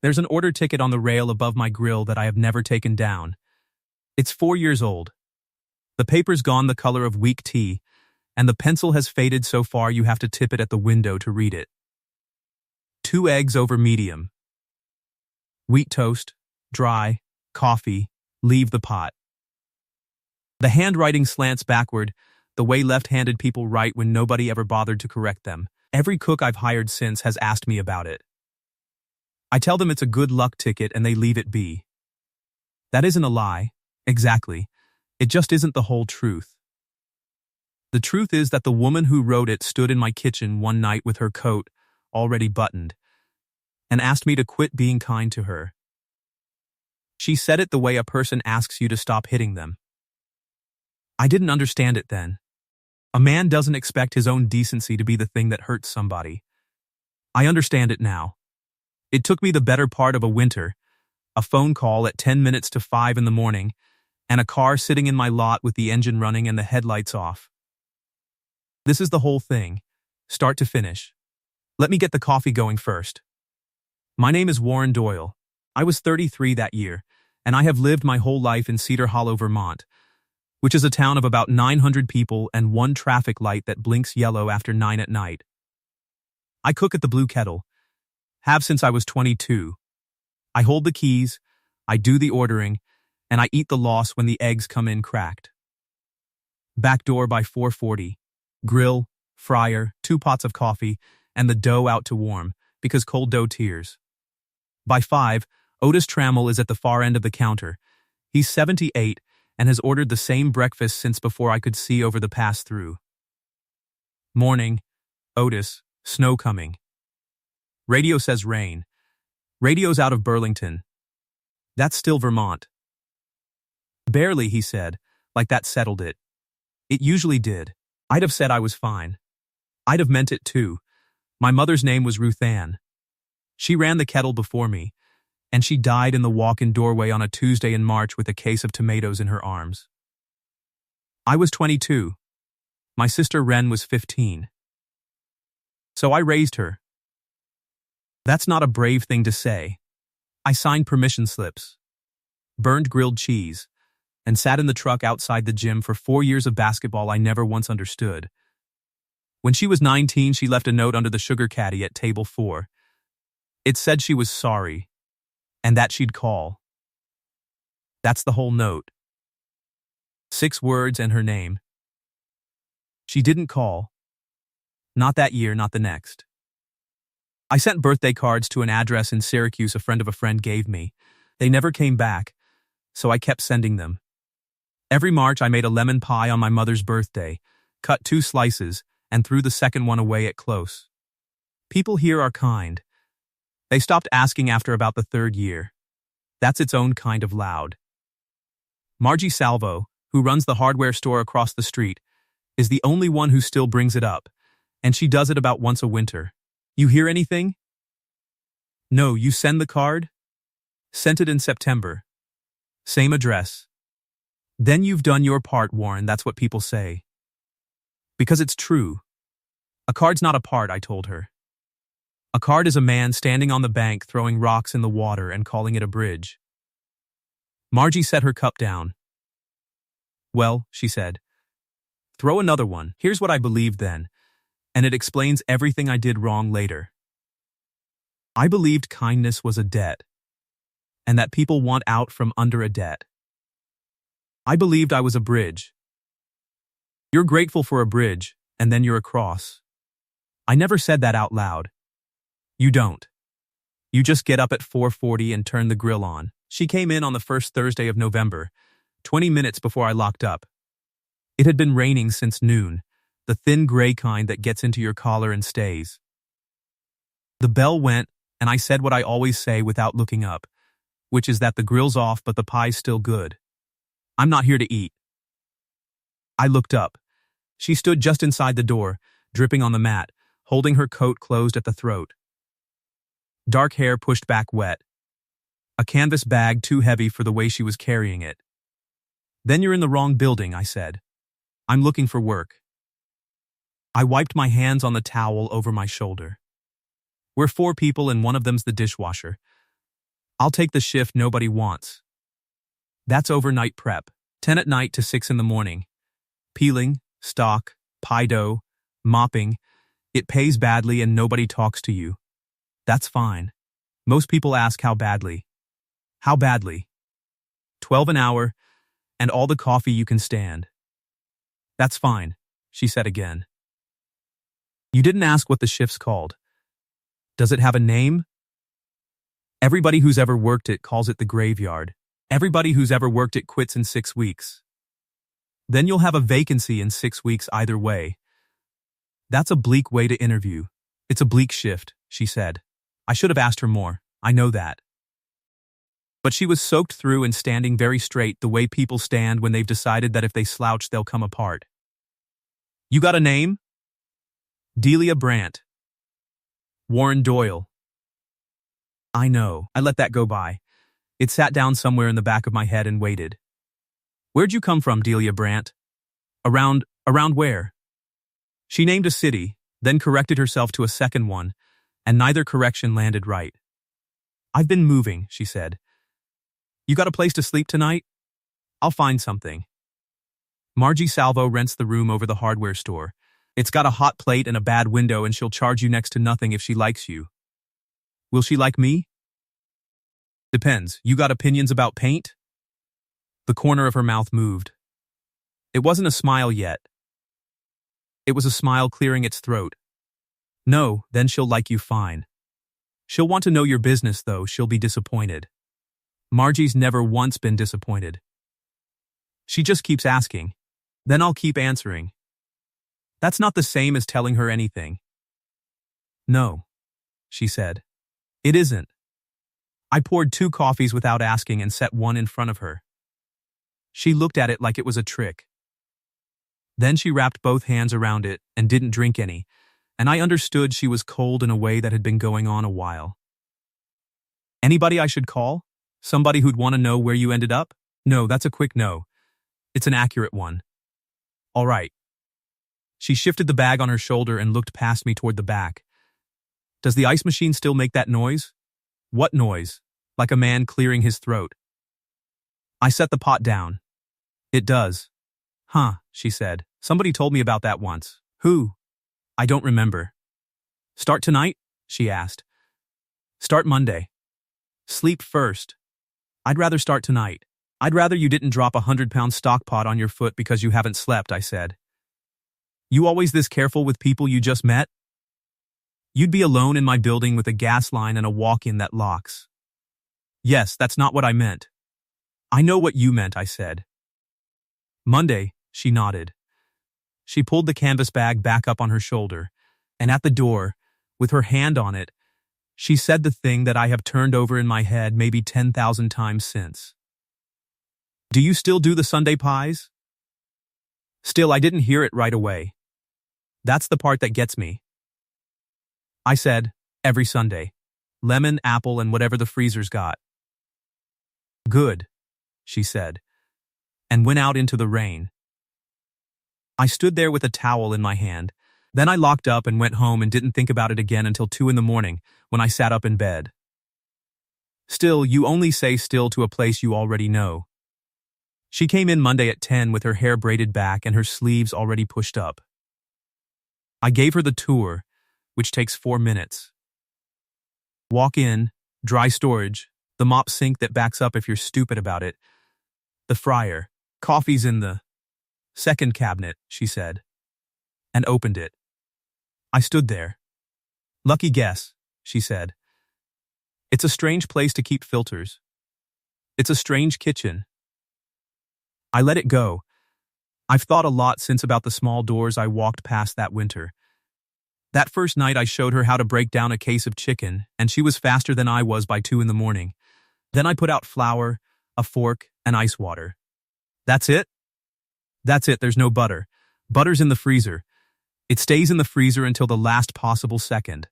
There's an order ticket on the rail above my grill that I have never taken down. It's 4 years old. The paper's gone the color of weak tea, and the pencil has faded so far you have to tip it at the window to read it. 2 eggs over medium. Wheat toast, dry, coffee, leave the pot. The handwriting slants backward, the way left-handed people write when nobody ever bothered to correct them. Every cook I've hired since has asked me about it. I tell them it's a good luck ticket and they leave it be. That isn't a lie, exactly. It just isn't the whole truth. The truth is that the woman who wrote it stood in my kitchen one night with her coat, already buttoned, and asked me to quit being kind to her. She said it the way a person asks you to stop hitting them. I didn't understand it then. A man doesn't expect his own decency to be the thing that hurts somebody. I understand it now. It took me the better part of a winter, a phone call at 10 minutes to 5 in the morning, and a car sitting in my lot with the engine running and the headlights off. This is the whole thing, start to finish. Let me get the coffee going first. My name is Warren Doyle. I was 33 that year, and I have lived my whole life in Cedar Hollow, Vermont, which is a town of about 900 people and one traffic light that blinks yellow after 9 at night. I cook at the Blue Kettle. Have since I was 22. I hold the keys, I do the ordering, and I eat the loss when the eggs come in cracked. Back door by 4:40. Grill, fryer, 2 pots of coffee, and the dough out to warm, because cold dough tears. By 5, Otis Trammell is at the far end of the counter. He's 78 and has ordered the same breakfast since before I could see over the pass-through. Morning. Otis, snow coming. Radio says rain. Radio's out of Burlington. That's still Vermont. Barely, he said, like that settled it. It usually did. I'd have said I was fine. I'd have meant it too. My mother's name was Ruth Ann. She ran the kettle before me, and she died in the walk-in doorway on a Tuesday in March with a case of tomatoes in her arms. I was 22. My sister Wren was 15. So I raised her. That's not a brave thing to say. I signed permission slips, burned grilled cheese, and sat in the truck outside the gym for 4 years of basketball I never once understood. When she was 19, she left a note under the sugar caddy at table 4. It said she was sorry, and that she'd call. That's the whole note. 6 words and her name. She didn't call. Not that year, not the next. I sent birthday cards to an address in Syracuse a friend of a friend gave me. They never came back, so I kept sending them. Every March I made a lemon pie on my mother's birthday, cut 2 slices, and threw the second one away at close. People here are kind. They stopped asking after about the 3rd year. That's its own kind of loud. Margie Salvo, who runs the hardware store across the street, is the only one who still brings it up, and she does it about once a winter. You hear anything? No, you send the card? Sent it in September. Same address. Then you've done your part, Warren, that's what people say. Because it's true. A card's not a part, I told her. A card is a man standing on the bank throwing rocks in the water and calling it a bridge. Margie set her cup down. Well, she said, throw another one. Here's what I believed then, and it explains everything I did wrong later. I believed kindness was a debt, and that people want out from under a debt. I believed I was a bridge. You're grateful for a bridge, and then you're across. I never said that out loud. You don't. You just get up at 4:40 and turn the grill on. She came in on the first Thursday of November, 20 minutes before I locked up. It had been raining since noon, the thin gray kind that gets into your collar and stays. The bell went, and I said what I always say without looking up, which is that the grill's off but the pie's still good. I'm not here to eat. I looked up. She stood just inside the door, dripping on the mat, holding her coat closed at the throat. Dark hair pushed back wet. A canvas bag too heavy for the way she was carrying it. Then you're in the wrong building, I said. I'm looking for work. I wiped my hands on the towel over my shoulder. We're 4 people and one of them's the dishwasher. I'll take the shift nobody wants. That's overnight prep, 10 at night to 6 in the morning. Peeling, stock, pie dough, mopping. It pays badly and nobody talks to you. That's fine. Most people ask how badly. How badly? 12 an hour, and all the coffee you can stand. That's fine, she said again. You didn't ask what the shift's called. Does it have a name? Everybody who's ever worked it calls it the graveyard. Everybody who's ever worked it quits in 6 weeks. Then you'll have a vacancy in 6 weeks either way. That's a bleak way to interview. It's a bleak shift, she said. I should have asked her more, I know that. But she was soaked through and standing very straight the way people stand when they've decided that if they slouch they'll come apart. You got a name? Delia Brandt. Warren Doyle. I know, I let that go by. It sat down somewhere in the back of my head and waited. Where'd you come from, Delia Brandt? Around where? She named a city, then corrected herself to a second one, and neither correction landed right. I've been moving, she said. You got a place to sleep tonight? I'll find something. Margie Salvo rents the room over the hardware store. It's got a hot plate and a bad window and she'll charge you next to nothing if she likes you. Will she like me? Depends. You got opinions about paint? The corner of her mouth moved. It wasn't a smile yet. It was a smile clearing its throat. No, then she'll like you fine. She'll want to know your business, though. She'll be disappointed. Margie's never once been disappointed. She just keeps asking. Then I'll keep answering. That's not the same as telling her anything. No, she said. It isn't. I poured 2 coffees without asking and set one in front of her. She looked at it like it was a trick. Then she wrapped both hands around it and didn't drink any, and I understood she was cold in a way that had been going on a while. Anybody I should call? Somebody who'd want to know where you ended up? No, that's a quick no. It's an accurate one. All right. She shifted the bag on her shoulder and looked past me toward the back. Does the ice machine still make that noise? What noise? Like a man clearing his throat. I set the pot down. It does. Huh, she said. Somebody told me about that once. Who? I don't remember. Start tonight? She asked. Start Monday. Sleep first. I'd rather start tonight. I'd rather you didn't drop a 100-pound stock pot on your foot because you haven't slept, I said. You always this careful with people you just met? You'd be alone in my building with a gas line and a walk-in that locks. Yes, that's not what I meant. I know what you meant, I said. Monday, she nodded. She pulled the canvas bag back up on her shoulder, and at the door, with her hand on it, she said the thing that I have turned over in my head maybe 10,000 times since. Do you still do the Sunday pies? Still, I didn't hear it right away. That's the part that gets me. I said, every Sunday. Lemon, apple, and whatever the freezer's got. Good, she said, and went out into the rain. I stood there with a towel in my hand. Then I locked up and went home and didn't think about it again until 2 in the morning when I sat up in bed. Still, you only say still to a place you already know. She came in Monday at 10 with her hair braided back and her sleeves already pushed up. I gave her the tour, which takes 4 minutes. Walk in, dry storage, the mop sink that backs up if you're stupid about it, the fryer, coffee's in the second cabinet, she said, and opened it. I stood there. Lucky guess, she said. It's a strange place to keep filters. It's a strange kitchen. I let it go. I've thought a lot since about the small doors I walked past that winter. That first night I showed her how to break down a case of chicken, and she was faster than I was by 2 in the morning. Then I put out flour, a fork, and ice water. That's it? That's it, there's no butter. Butter's in the freezer. It stays in the freezer until the last possible second.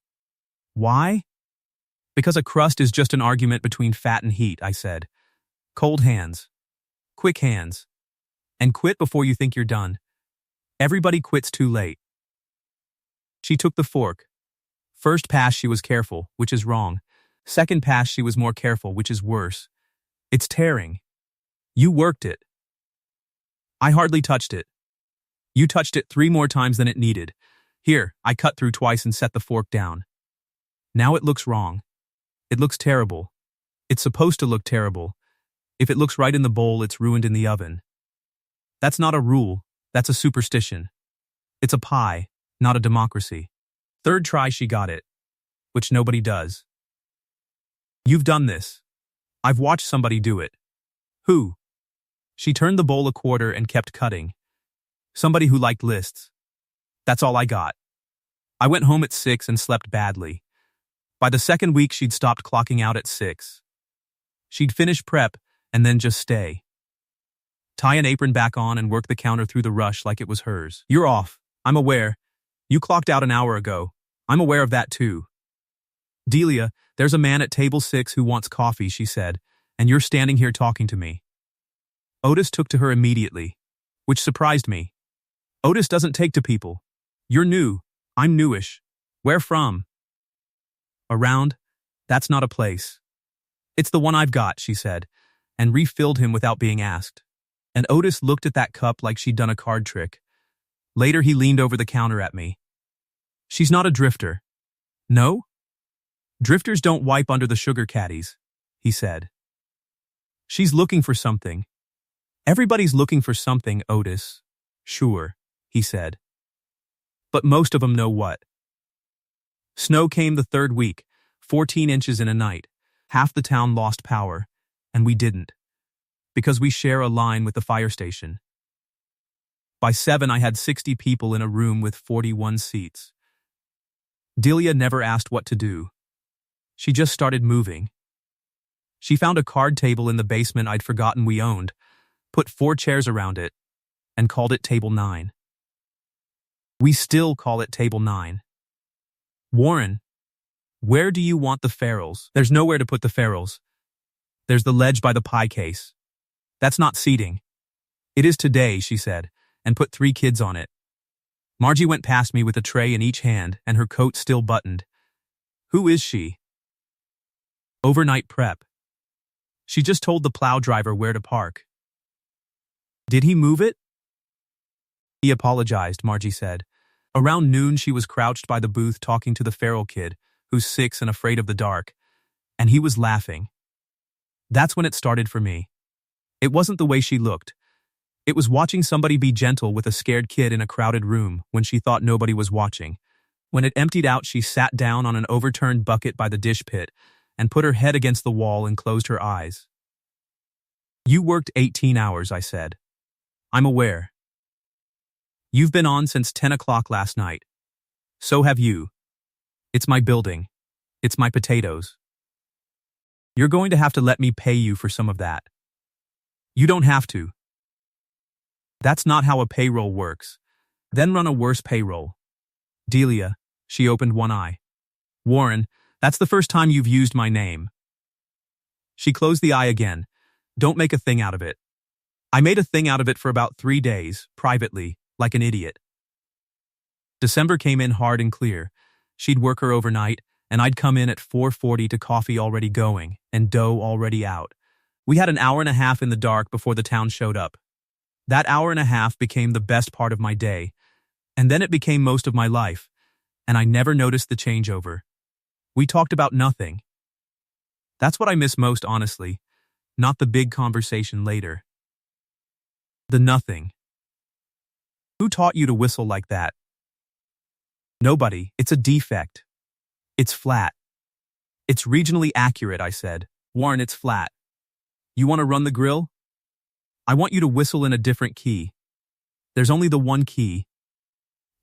Why? Because a crust is just an argument between fat and heat, I said. Cold hands. Quick hands. And quit before you think you're done. Everybody quits too late. She took the fork. First pass she was careful, which is wrong. Second pass she was more careful, which is worse. It's tearing. You worked it. I hardly touched it. You touched it 3 more times than it needed. Here, I cut through twice and set the fork down. Now it looks wrong. It looks terrible. It's supposed to look terrible. If it looks right in the bowl, it's ruined in the oven. That's not a rule, that's a superstition. It's a pie, not a democracy. Third try she got it, which nobody does. You've done this. I've watched somebody do it. Who? She turned the bowl a quarter and kept cutting. Somebody who liked lists. That's all I got. I went home at 6 and slept badly. By the second week, she'd stopped clocking out at 6. She'd finish prep and then just stay. Tie an apron back on and work the counter through the rush like it was hers. You're off. I'm aware. You clocked out an hour ago. I'm aware of that too. Delia, there's a man at table 6 who wants coffee, she said, and you're standing here talking to me. Otis took to her immediately, which surprised me. Otis doesn't take to people. You're new. I'm newish. Where from? Around? That's not a place. It's the one I've got, she said, and refilled him without being asked. And Otis looked at that cup like she'd done a card trick. Later he leaned over the counter at me. She's not a drifter. No? Drifters don't wipe under the sugar caddies, he said. She's looking for something. Everybody's looking for something, Otis. Sure, he said. But most of 'em know what. Snow came the third week, 14 inches in a night. Half the town lost power, and we didn't. Because we share a line with the fire station. By 7, I had 60 people in a room with 41 seats. Delia never asked what to do. She just started moving. She found a card table in the basement I'd forgotten we owned, put 4 chairs around it, and called it Table 9. We still call it Table 9. Warren, where do you want the ferals? There's nowhere to put the ferals. There's the ledge by the pie case. That's not seating. It is today, she said, and put 3 kids on it. Margie went past me with a tray in each hand and her coat still buttoned. Who is she? Overnight prep. She just told the plow driver where to park. Did he move it? He apologized, Margie said. Around noon, she was crouched by the booth talking to the feral kid, who's 6 and afraid of the dark, and he was laughing. That's when it started for me. It wasn't the way she looked. It was watching somebody be gentle with a scared kid in a crowded room when she thought nobody was watching. When it emptied out, she sat down on an overturned bucket by the dish pit and put her head against the wall and closed her eyes. You worked 18 hours, I said. I'm aware. You've been on since 10 o'clock last night. So have you. It's my building. It's my potatoes. You're going to have to let me pay you for some of that. You don't have to. That's not how a payroll works. Then run a worse payroll. Delia, she opened one eye. Warren, that's the first time you've used my name. She closed the eye again. Don't make a thing out of it. I made a thing out of it for about 3 days, privately, like an idiot. December came in hard and clear. She'd work her overnight, and I'd come in at 4:40 to coffee already going, and dough already out. We had an hour and a half in the dark before the town showed up. That hour and a half became the best part of my day, and then it became most of my life, and I never noticed the changeover. We talked about nothing. That's what I miss most, honestly, not the big conversation later. The nothing. Who taught you to whistle like that? Nobody. It's a defect. It's flat. It's regionally accurate, I said. Warren, it's flat. You want to run the grill? I want you to whistle in a different key. There's only the one key.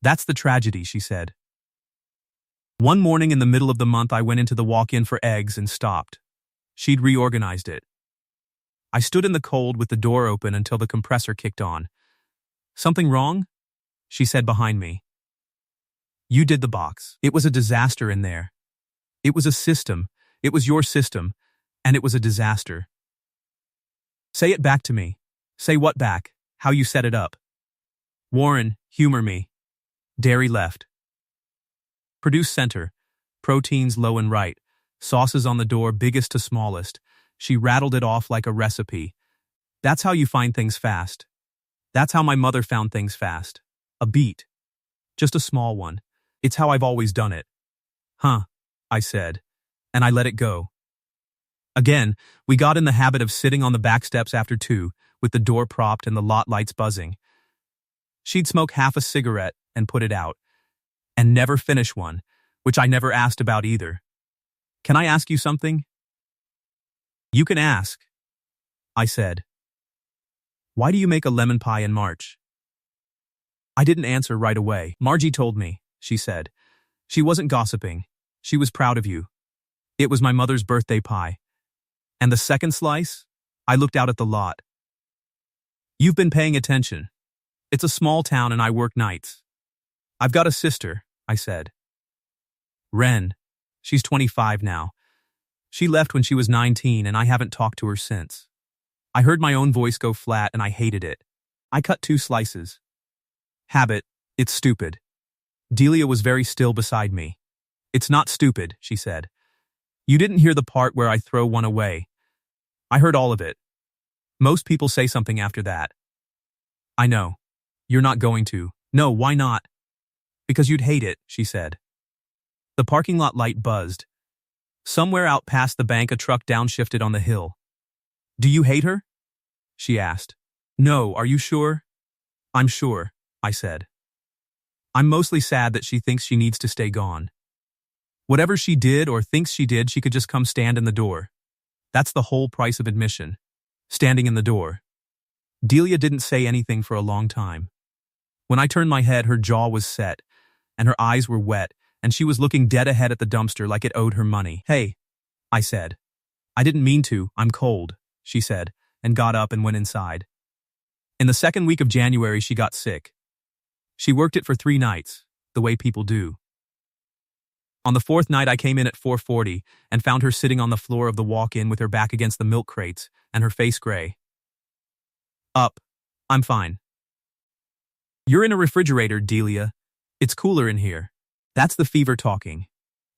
That's the tragedy, she said. One morning in the middle of the month, I went into the walk-in for eggs and stopped. She'd reorganized it. I stood in the cold with the door open until the compressor kicked on. Something wrong? She said behind me. You did the box. It was a disaster in there. It was a system. It was your system. And it was a disaster. Say it back to me. Say what back? How you set it up. Warren, humor me. Dairy left. Produce center. Proteins low and right. Sauces on the door, biggest to smallest. She rattled it off like a recipe. That's how you find things fast. That's how my mother found things fast. A beat. Just a small one. It's how I've always done it. Huh, I said, and I let it go. Again, we got in the habit of sitting on the back steps after 2, with the door propped and the lot lights buzzing. She'd smoke half a cigarette and put it out, and never finish one, which I never asked about either. Can I ask you something? You can ask, I said. Why do you make a lemon pie in March? I didn't answer right away. Margie told me, she said. She wasn't gossiping. She was proud of you. It was my mother's birthday pie. And the second slice? I looked out at the lot. You've been paying attention. It's a small town and I work nights. I've got a sister, I said. Ren. She's 25 now. She left when she was 19 and I haven't talked to her since. I heard my own voice go flat and I hated it. I cut 2 slices. Habit, it's stupid. Delia was very still beside me. It's not stupid, she said. You didn't hear the part where I throw one away. I heard all of it. Most people say something after that. I know. You're not going to. No, why not? Because you'd hate it, she said. The parking lot light buzzed. Somewhere out past the bank a truck downshifted on the hill. Do you hate her? She asked. No, are you sure? I'm sure, I said. I'm mostly sad that she thinks she needs to stay gone. Whatever she did or thinks she did, she could just come stand in the door. That's the whole price of admission. Standing in the door. Delia didn't say anything for a long time. When I turned my head, her jaw was set, and her eyes were wet, and she was looking dead ahead at the dumpster like it owed her money. Hey, I said. I didn't mean to, I'm cold, she said, and got up and went inside. In the second week of January, she got sick. She worked it for 3 nights, the way people do. On the 4th night, I came in at 4:40 and found her sitting on the floor of the walk-in with her back against the milk crates and her face gray. Up. I'm fine. You're in a refrigerator, Delia. It's cooler in here. That's the fever talking.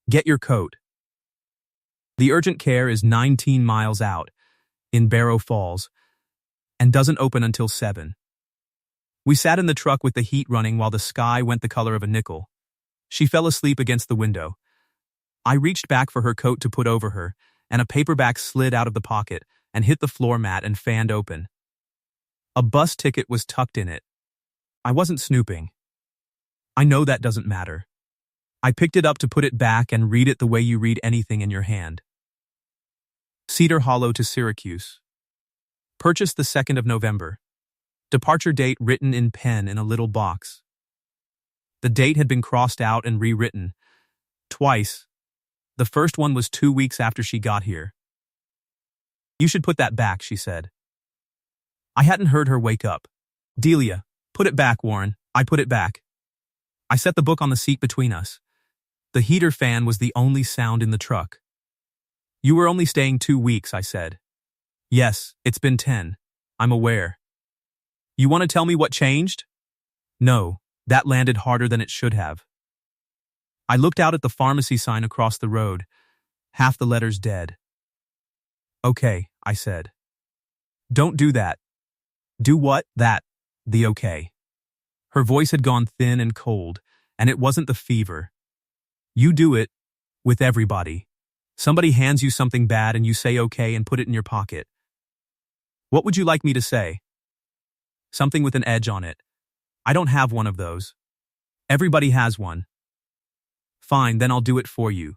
Get your coat. The urgent care is 19 miles out, in Barrow Falls, and doesn't open until 7. We sat in the truck with the heat running while the sky went the color of a nickel. She fell asleep against the window. I reached back for her coat to put over her, and a paperback slid out of the pocket and hit the floor mat and fanned open. A bus ticket was tucked in it. I wasn't snooping. I know that doesn't matter. I picked it up to put it back and read it the way you read anything in your hand. Cedar Hollow to Syracuse. Purchased the 2nd of November. Departure date written in pen in a little box. The date had been crossed out and rewritten. Twice. The first one was 2 weeks after she got here. You should put that back, she said. I hadn't heard her wake up. Delia, put it back, Warren. I put it back. I set the book on the seat between us. The heater fan was the only sound in the truck. You were only staying 2 weeks, I said. Yes, it's been 10. I'm aware. You want to tell me what changed? No, that landed harder than it should have. I looked out at the pharmacy sign across the road, half the letters dead. Okay, I said. Don't do that. Do what? That. The okay. Her voice had gone thin and cold, and it wasn't the fever. You do it, with everybody. Somebody hands you something bad and you say okay and put it in your pocket. What would you like me to say? Something with an edge on it. I don't have one of those. Everybody has one. Fine, then I'll do it for you.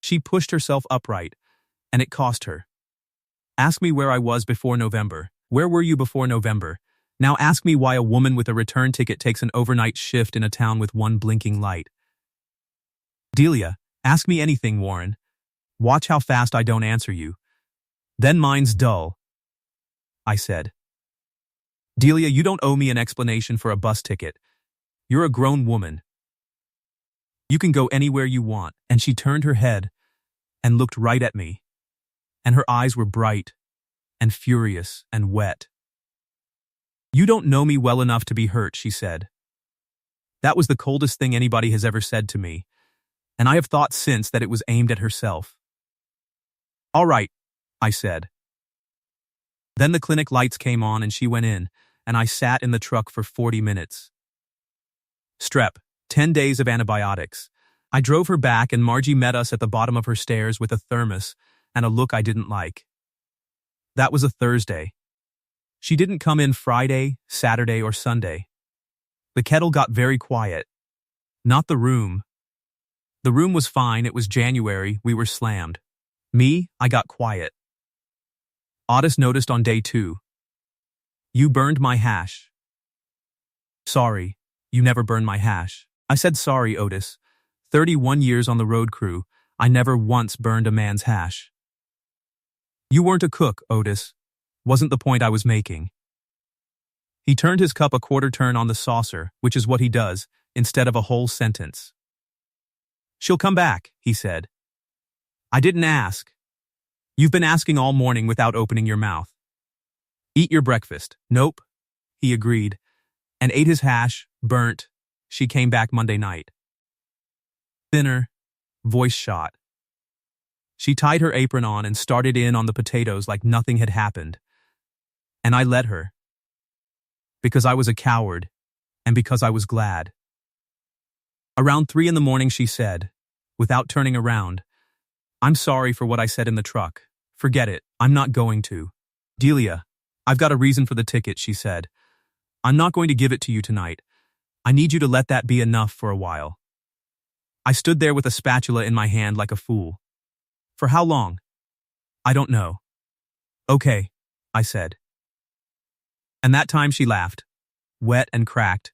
She pushed herself upright, and it cost her. Ask me where I was before November. Where were you before November? Now ask me why a woman with a return ticket takes an overnight shift in a town with one blinking light. Delia, ask me anything, Warren. Watch how fast I don't answer you. Then mine's dull. I said. Delia, you don't owe me an explanation for a bus ticket. You're a grown woman. You can go anywhere you want. And she turned her head and looked right at me. And her eyes were bright and furious and wet. You don't know me well enough to be hurt, she said. That was the coldest thing anybody has ever said to me, and I have thought since that it was aimed at herself. All right, I said. Then the clinic lights came on and she went in, and I sat in the truck for 40 minutes. Strep, 10 days of antibiotics. I drove her back and Margie met us at the bottom of her stairs with a thermos and a look I didn't like. That was a Thursday. She didn't come in Friday, Saturday, or Sunday. The kettle got very quiet. Not the room. The room was fine, it was January, we were slammed. Me, I got quiet. Otis noticed on day 2. You burned my hash. Sorry, you never burned my hash. I said sorry, Otis. 31 years on the road crew, I never once burned a man's hash. You weren't a cook, Otis. Wasn't the point I was making. He turned his cup a quarter turn on the saucer, which is what he does, instead of a whole sentence. She'll come back, he said. I didn't ask. You've been asking all morning without opening your mouth. Eat your breakfast. Nope, he agreed, and ate his hash, burnt. She came back Monday night. Thinner, voice shot. She tied her apron on and started in on the potatoes like nothing had happened. And I let her. Because I was a coward, and because I was glad. Around 3 a.m. she said, without turning around, I'm sorry for what I said in the truck. Forget it, I'm not going to. Delia, I've got a reason for the ticket, she said. I'm not going to give it to you tonight. I need you to let that be enough for a while. I stood there with a spatula in my hand like a fool. For how long? I don't know. Okay, I said. And that time she laughed, wet and cracked,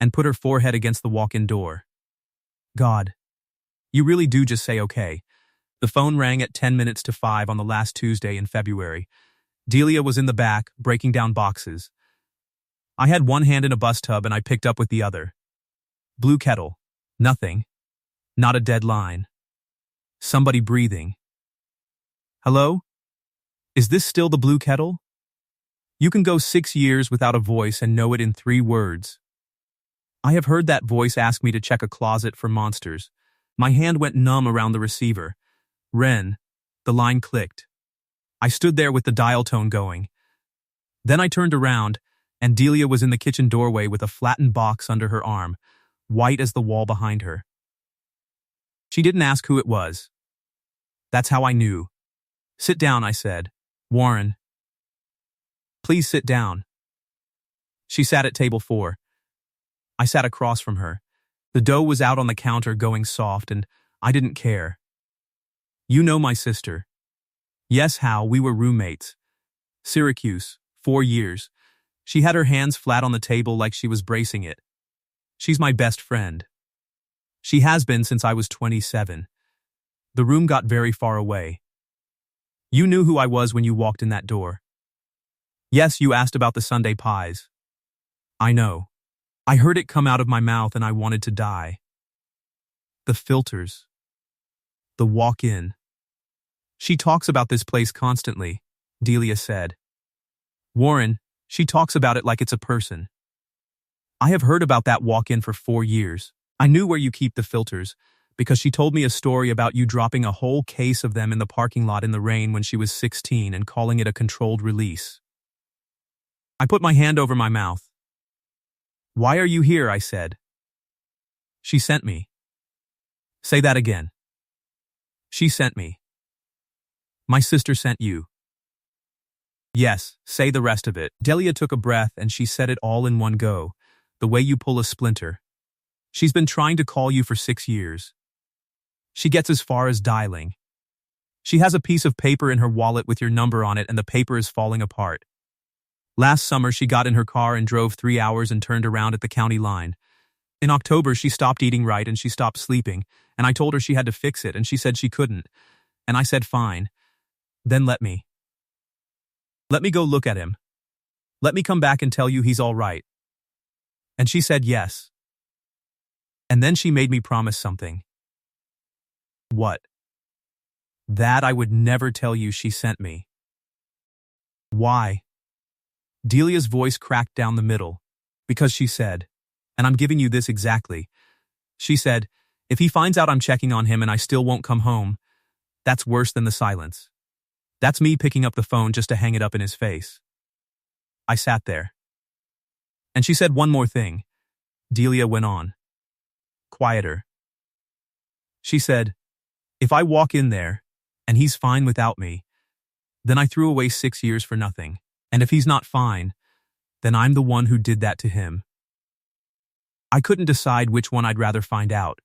and put her forehead against the walk-in door. God, you really do just say okay. The phone rang at 10 minutes to 5 on the last Tuesday in February. Delia was in the back, breaking down boxes. I had one hand in a bus tub and I picked up with the other. Blue kettle. Nothing. Not a dead line. Somebody breathing. Hello? Is this still the blue kettle? You can go 6 years without a voice and know it in 3 words. I have heard that voice ask me to check a closet for monsters. My hand went numb around the receiver. Ren. The line clicked. I stood there with the dial tone going. Then I turned around, and Delia was in the kitchen doorway with a flattened box under her arm, white as the wall behind her. She didn't ask who it was. That's how I knew. Sit down, I said. Warren. Please sit down. She sat at table 4. I sat across from her. The dough was out on the counter going soft, and I didn't care. You know my sister. Yes, Hal, we were roommates. Syracuse, 4 years. She had her hands flat on the table like she was bracing it. She's my best friend. She has been since I was 27. The room got very far away. You knew who I was when you walked in that door. Yes, you asked about the Sunday pies. I know. I heard it come out of my mouth and I wanted to die. The filters. The walk-in. She talks about this place constantly, Delia said. Warren, she talks about it like it's a person. I have heard about that walk-in for 4 years. I knew where you keep the filters, because she told me a story about you dropping a whole case of them in the parking lot in the rain when she was 16 and calling it a controlled release. I put my hand over my mouth. Why are you here? I said. She sent me. Say that again. She sent me. My sister sent you. Yes, say the rest of it. Delia took a breath and she said it all in one go, the way you pull a splinter. She's been trying to call you for 6 years. She gets as far as dialing. She has a piece of paper in her wallet with your number on it and the paper is falling apart. Last summer she got in her car and drove 3 hours and turned around at the county line. In October she stopped eating right and she stopped sleeping, and I told her she had to fix it and she said she couldn't. And I said fine. Then let me go look at him. Let me come back and tell you he's all right. And she said yes. And then she made me promise something. What? That I would never tell you she sent me. Why? Delia's voice cracked down the middle. Because she said, and I'm giving you this exactly. She said, If he finds out I'm checking on him and I still won't come home, that's worse than the silence. That's me picking up the phone just to hang it up in his face. I sat there. And she said one more thing. Delia went on. Quieter. She said, if I walk in there, and he's fine without me, then I threw away 6 years for nothing. And if he's not fine, then I'm the one who did that to him. I couldn't decide which one I'd rather find out.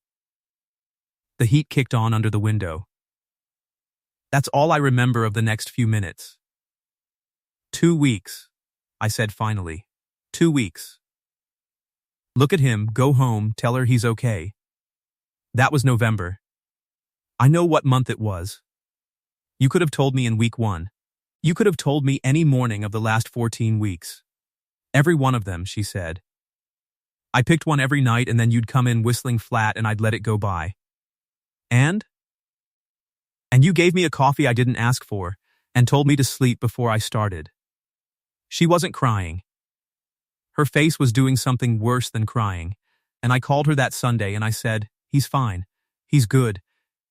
The heat kicked on under the window. That's all I remember of the next few minutes. 2 weeks, I said finally. 2 weeks. Look at him, go home, tell her he's okay. That was November. I know what month it was. You could have told me in week 1. You could have told me any morning of the last 14 weeks. Every one of them, she said. I picked one every night and then you'd come in whistling flat and I'd let it go by. And you gave me a coffee I didn't ask for and told me to sleep before I started. She wasn't crying. Her face was doing something worse than crying, and I called her that Sunday and I said, he's fine. He's good.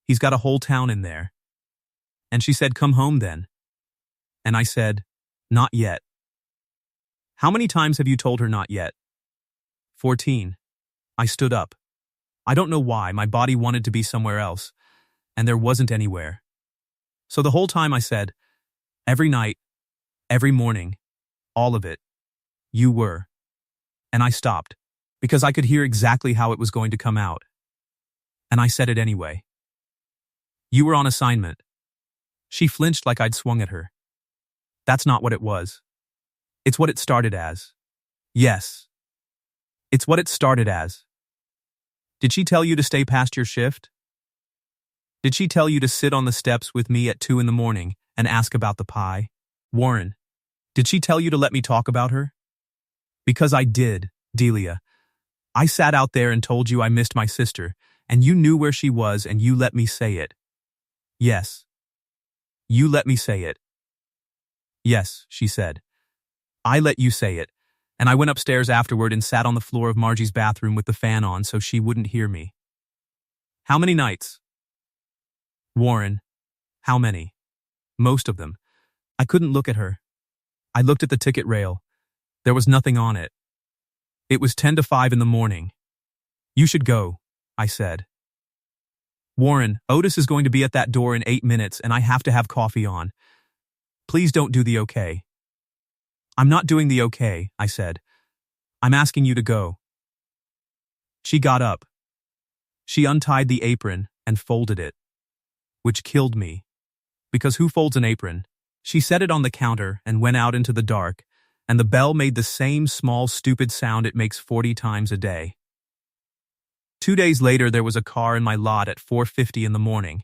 He's got a whole town in there. And she said, come home then. And I said, not yet. How many times have you told her not yet? 14. I stood up. I don't know why, my body wanted to be somewhere else, and there wasn't anywhere. So the whole time I said, every night, every morning, all of it, you were. And I stopped, because I could hear exactly how it was going to come out. And I said it anyway. You were on assignment. She flinched like I'd swung at her. That's not what it was. It's what it started as. Yes. It's what it started as. Did she tell you to stay past your shift? Did she tell you to sit on the steps with me at 2 in the morning and ask about the pie? Warren, did she tell you to let me talk about her? Because I did, Delia. I sat out there and told you I missed my sister, and you knew where she was and you let me say it. Yes. You let me say it. Yes, she said. I let you say it, and I went upstairs afterward and sat on the floor of Margie's bathroom with the fan on so she wouldn't hear me. How many nights? Warren, how many? Most of them. I couldn't look at her. I looked at the ticket rail. There was nothing on it. It was 10 to 5 in the morning. You should go, I said. Warren, Otis is going to be at that door in 8 minutes and I have to have coffee on. Please don't do the okay. I'm not doing the okay, I said. I'm asking you to go. She got up. She untied the apron and folded it, which killed me. Because who folds an apron? She set it on the counter and went out into the dark, and the bell made the same small stupid sound it makes 40 times a day. 2 days later, there was a car in my lot at 4:50 in the morning.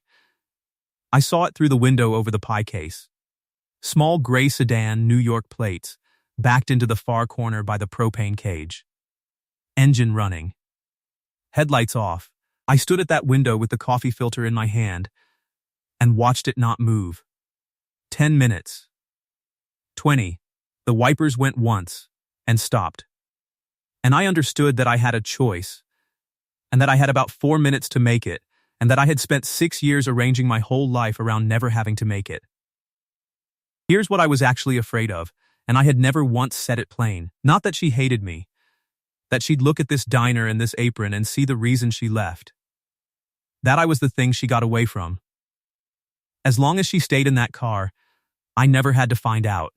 I saw it through the window over the pie case. Small gray sedan, New York plates, backed into the far corner by the propane cage. Engine running. Headlights off. I stood at that window with the coffee filter in my hand and watched it not move. 10 minutes. 20. The wipers went once and stopped. And I understood that I had a choice, and that I had about 4 minutes to make it, and that I had spent 6 years arranging my whole life around never having to make it. Here's what I was actually afraid of, and I had never once said it plain. Not that she hated me. That she'd look at this diner and this apron and see the reason she left. That I was the thing she got away from. As long as she stayed in that car, I never had to find out.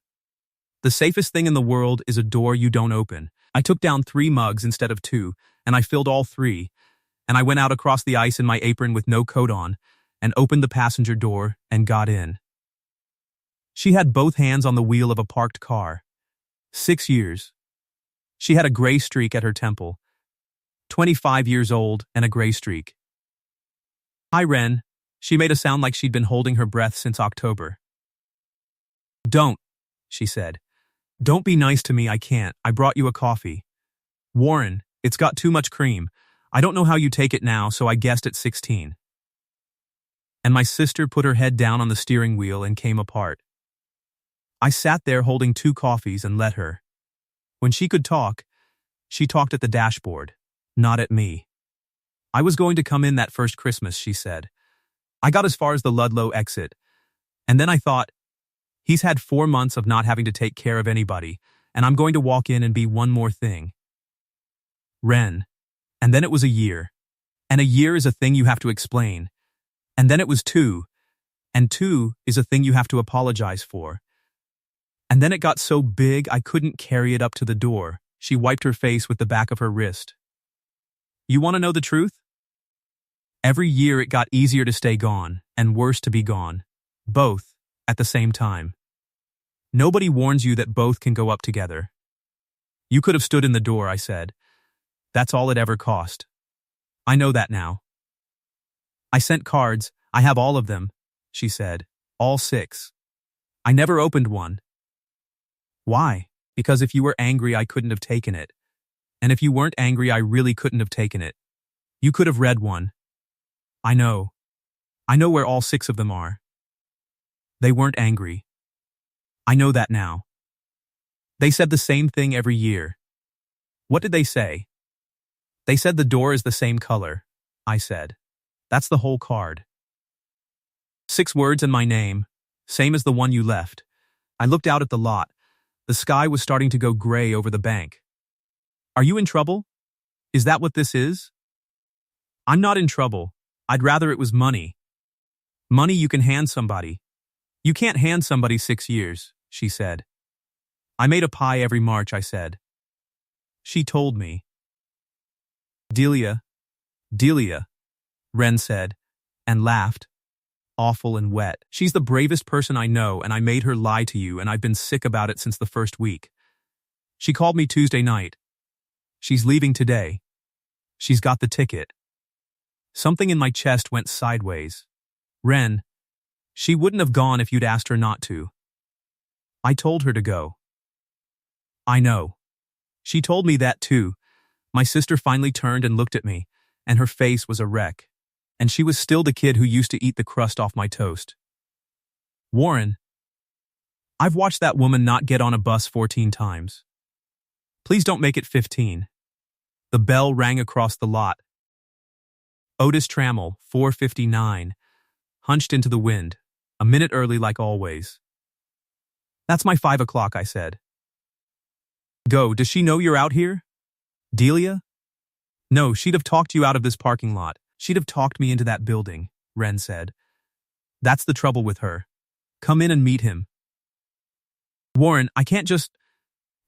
The safest thing in the world is a door you don't open. I took down 3 mugs instead of 2, and I filled all 3, and I went out across the ice in my apron with no coat on, and opened the passenger door and got in. She had both hands on the wheel of a parked car. 6 years. She had a gray streak at her temple. 25 years old and a gray streak. Hi, Ren. She made a sound like she'd been holding her breath since October. Don't, she said. Don't be nice to me, I can't. I brought you a coffee. Warren, it's got too much cream. I don't know how you take it now, so I guessed at 16. And my sister put her head down on the steering wheel and came apart. I sat there holding 2 coffees and let her. When she could talk, she talked at the dashboard, not at me. I was going to come in that first Christmas, she said. I got as far as the Ludlow exit. And then I thought, he's had 4 months of not having to take care of anybody, and I'm going to walk in and be one more thing. Ren. And then it was a year. And a year is a thing you have to explain. And then it was 2. And 2 is a thing you have to apologize for. And then it got so big I couldn't carry it up to the door. She wiped her face with the back of her wrist. You want to know the truth? Every year it got easier to stay gone, and worse to be gone. Both, at the same time. Nobody warns you that both can go up together. You could have stood in the door, I said. That's all it ever cost. I know that now. I sent cards, I have all of them, she said. All 6. I never opened one. Why? Because if you were angry, I couldn't have taken it. And if you weren't angry, I really couldn't have taken it. You could have read one. I know. I know where all 6 of them are. They weren't angry. I know that now. They said the same thing every year. What did they say? They said the door is the same color, I said. That's the whole card. 6 words and my name, same as the one you left. I looked out at the lot. The sky was starting to go gray over the bank. Are you in trouble? Is that what this is? I'm not in trouble. I'd rather it was money. Money you can hand somebody. You can't hand somebody 6 years, she said. I made a pie every March, I said. She told me. Delia, Ren said, and laughed. Awful and wet. She's the bravest person I know, and I made her lie to you, and I've been sick about it since the first week. She called me Tuesday night. She's leaving today. She's got the ticket. Something in my chest went sideways. Ren, she wouldn't have gone if you'd asked her not to. I told her to go. I know. She told me that too. My sister finally turned and looked at me, and her face was a wreck. And she was still the kid who used to eat the crust off my toast. Warren, I've watched that woman not get on a bus 14 times. Please don't make it 15. The bell rang across the lot. Otis Trammell, 4:59, hunched into the wind, a minute early like always. That's my 5 o'clock, I said. Go, does she know you're out here? Delia? No, she'd have talked you out of this parking lot. She'd have talked me into that building, Ren said. That's the trouble with her. Come in and meet him. Warren, I can't just...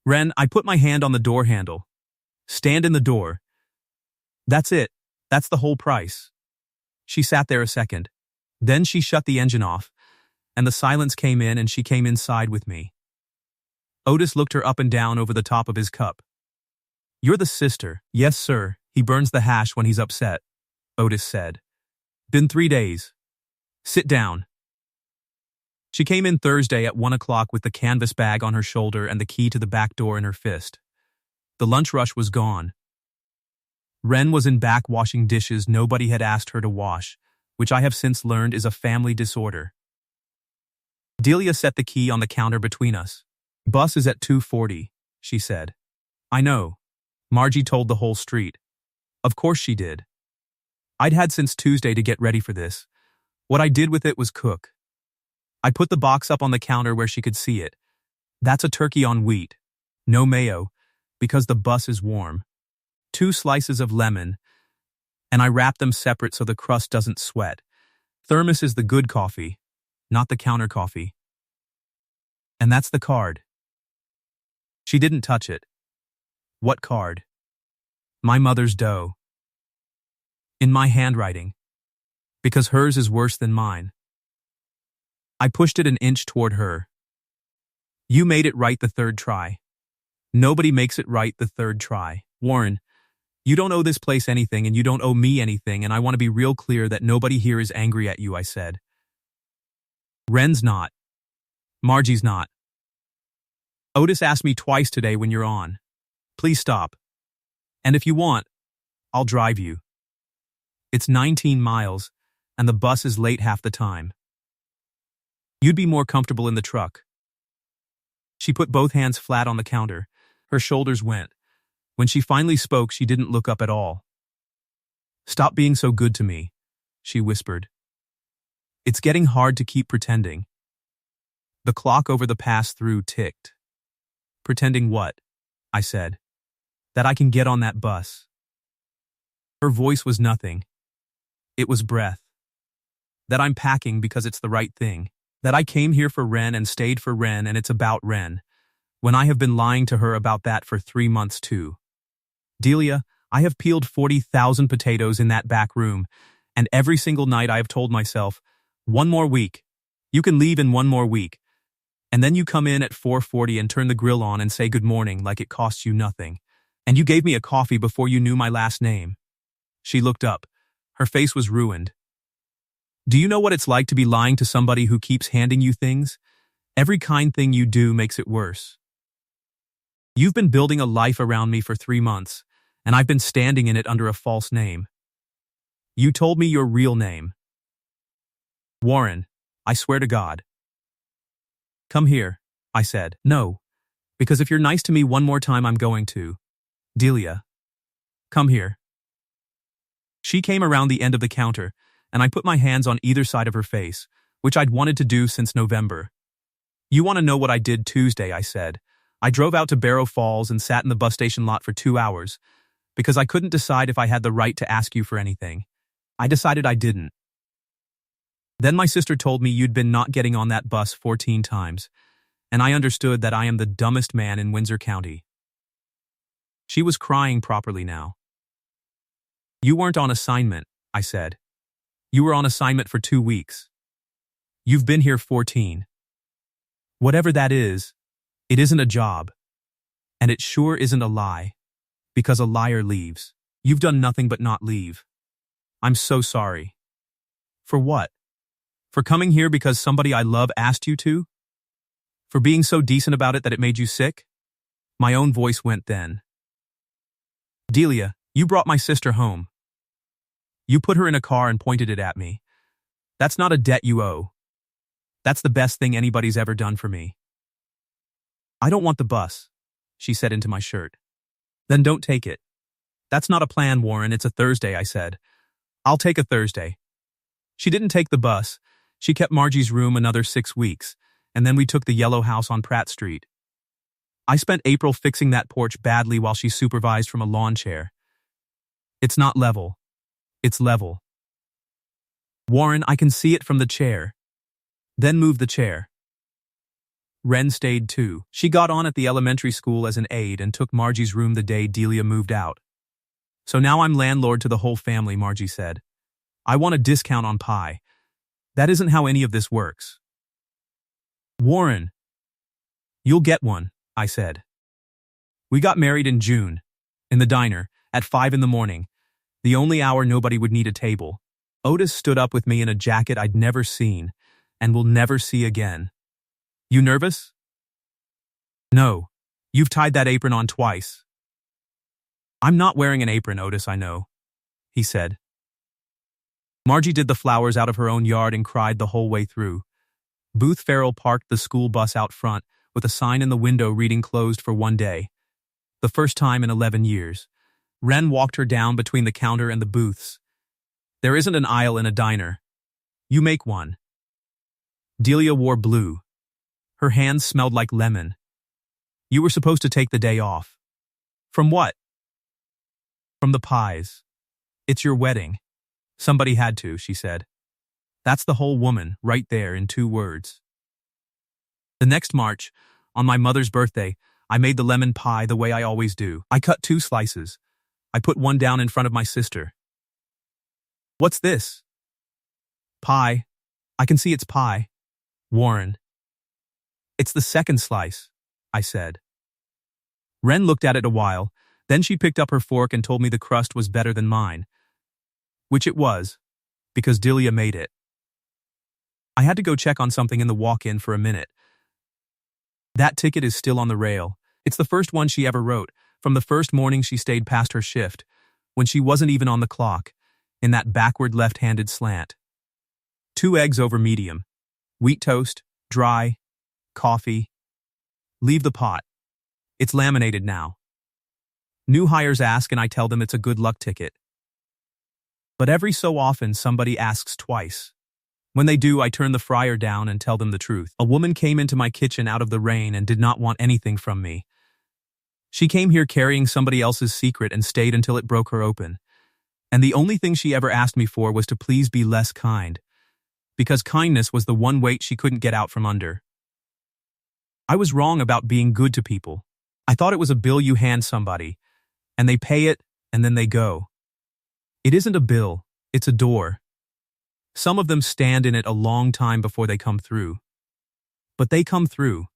Ren, I put my hand on the door handle. Stand in the door. That's it. That's the whole price. She sat there a second. Then she shut the engine off, and the silence came in and she came inside with me. Otis looked her up and down over the top of his cup. You're the sister. Yes, sir. He burns the hash when he's upset, Otis said. Been 3 days. Sit down. She came in Thursday at 1 o'clock with the canvas bag on her shoulder and the key to the back door in her fist. The lunch rush was gone. Ren was in back washing dishes nobody had asked her to wash, which I have since learned is a family disorder. Delia set the key on the counter between us. Bus is at 2:40, she said. I know. Margie told the whole street. Of course she did. I'd had since Tuesday to get ready for this. What I did with it was cook. I put the box up on the counter where she could see it. That's a turkey on wheat. No mayo, because the bus is warm. 2 slices of lemon, and I wrap them separate so the crust doesn't sweat. Thermos is the good coffee, not the counter coffee. And that's the card. She didn't touch it. What card? My mother's dough. In my handwriting. Because hers is worse than mine. I pushed it an inch toward her. You made it right the 3rd try. Nobody makes it right the 3rd try. Warren, you don't owe this place anything and you don't owe me anything, and I want to be real clear that nobody here is angry at you, I said. Ren's not. Margie's not. Otis asked me twice today when you're on. Please stop. And if you want, I'll drive you. It's 19 miles, and the bus is late half the time. You'd be more comfortable in the truck. She put both hands flat on the counter. Her shoulders went. When she finally spoke, she didn't look up at all. Stop being so good to me, she whispered. It's getting hard to keep pretending. The clock over the pass-through ticked. Pretending what? I said. That I can get on that bus. Her voice was nothing. It was breath. That I'm packing because it's the right thing. That I came here for Ren and stayed for Ren and it's about Ren, when I have been lying to her about that for 3 months too. Delia, I have peeled 40,000 potatoes in that back room, and every single night I have told myself, 1 more week. You can leave in 1 more week. And then you come in at 4:40 and turn the grill on and say good morning like it costs you nothing. And you gave me a coffee before you knew my last name. She looked up. Her face was ruined. Do you know what it's like to be lying to somebody who keeps handing you things? Every kind thing you do makes it worse. You've been building a life around me for 3 months, and I've been standing in it under a false name. You told me your real name. Warren, I swear to God. Come here, I said. No, because if you're nice to me one more time I'm going to. Delia. Come here. She came around the end of the counter, and I put my hands on either side of her face, which I'd wanted to do since November. You want to know what I did Tuesday, I said. I drove out to Barrow Falls and sat in the bus station lot for 2 hours, because I couldn't decide if I had the right to ask you for anything. I decided I didn't. Then my sister told me you'd been not getting on that bus 14 times, and I understood that I am the dumbest man in Windsor County. She was crying properly now. You weren't on assignment, I said. You were on assignment for 2 weeks. You've been here 14. Whatever that is, it isn't a job. And it sure isn't a lie. Because a liar leaves. You've done nothing but not leave. I'm so sorry. For what? For coming here because somebody I love asked you to? For being so decent about it that it made you sick? My own voice went then. Delia, you brought my sister home. You put her in a car and pointed it at me. That's not a debt you owe. That's the best thing anybody's ever done for me. I don't want the bus, she said into my shirt. Then don't take it. That's not a plan, Warren. It's a Thursday, I said. I'll take a Thursday. She didn't take the bus. She kept Margie's room another 6 weeks, and then we took the yellow house on Pratt Street. I spent April fixing that porch badly while she supervised from a lawn chair. It's not level. It's level. Warren, I can see it from the chair. Then move the chair. Ren stayed too. She got on at the elementary school as an aide and took Margie's room the day Delia moved out. So now I'm landlord to the whole family, Margie said. I want a discount on pie. That isn't how any of this works. Warren. You'll get one, I said. We got married in June, in the diner, at 5 in the morning, the only hour nobody would need a table. Otis stood up with me in a jacket I'd never seen, and will never see again. You nervous? No. You've tied that apron on twice. I'm not wearing an apron, Otis, I know, he said. Margie did the flowers out of her own yard and cried the whole way through. Booth Farrell parked the school bus out front with a sign in the window reading closed for 1 day. The first time in 11 years. Ren walked her down between the counter and the booths. There isn't an aisle in a diner. You make one. Delia wore blue. Her hands smelled like lemon. You were supposed to take the day off. From what? From the pies. It's your wedding. Somebody had to, she said. That's the whole woman, right there in 2 words. The next March, on my mother's birthday, I made the lemon pie the way I always do. I cut 2 slices. I put one down in front of my sister. What's this? Pie. I can see it's pie. Warren. It's the second slice, I said. Ren looked at it a while, then she picked up her fork and told me the crust was better than mine. Which it was, because Delia made it. I had to go check on something in the walk-in for a minute. That ticket is still on the rail. It's the first one she ever wrote, from the first morning she stayed past her shift, when she wasn't even on the clock, in that backward left-handed slant. 2 eggs over medium. Wheat toast, dry, coffee. Leave the pot. It's laminated now. New hires ask and I tell them it's a good luck ticket. But every so often somebody asks twice. When they do, I turn the fryer down and tell them the truth. A woman came into my kitchen out of the rain and did not want anything from me. She came here carrying somebody else's secret and stayed until it broke her open. And the only thing she ever asked me for was to please be less kind, because kindness was the one weight she couldn't get out from under. I was wrong about being good to people. I thought it was a bill you hand somebody, and they pay it, and then they go. It isn't a bill, it's a door. Some of them stand in it a long time before they come through. But they come through.